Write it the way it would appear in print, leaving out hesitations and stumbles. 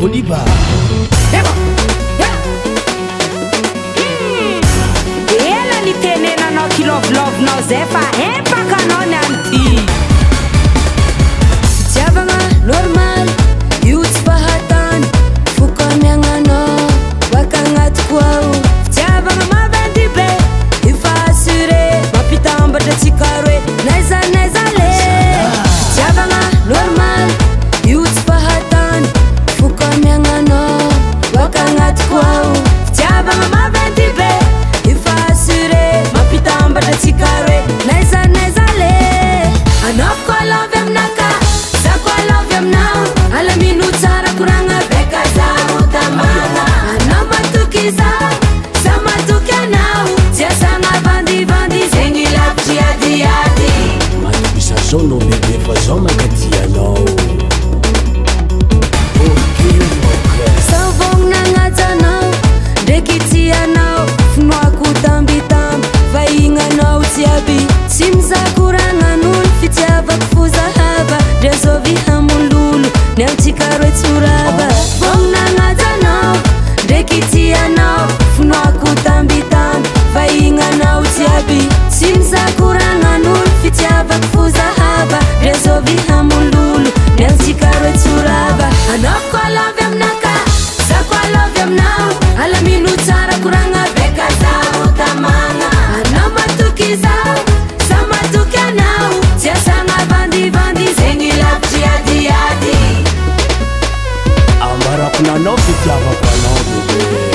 Oliba ela ni tenenanao kilovilovinao zay fa empakanao ny an'ty fitiavagna normal io tsy fahatany fokamiagnanao baka agnaty koao fitiavagna maventy be efa assuré mampitambatra atsika roe naiza le fitiavagna normal io tsy fahatany fokamiagnanao baka agnaty koao fitiavagna maventy be efa assuré mampitambatra atsika roe naiza le anao koa lovy aminaka za koa lovy aminao alamino tsara koragna beka zaho tamagna anao matoky za matoky anao tsy asagna vandivandy zegny lavitry adiady Matobisa zao no bebe fa zao mankatianao savogna agnajanao ndraiky tianao finoako tambitamby vahignanao jiaby tsy mizakoragnan'olo fitiavako fozahava drazovy hamololo ny antsika roe tsorava fogna agnajanao ndraiky tianao finoako tambitamby vahignanao jiaby tsy mizakoragnan'olo fitiavako fozahava drazovy hamololo ny antsika roe tsorava anao koa lovy aminaka za koa lovy aminao alamino tsara koragna beka zaho tamagna anao matoky za matoky anao tsy asagna vandivandy zegny lavitry adiady ambarako nanao fitiavako anao bebe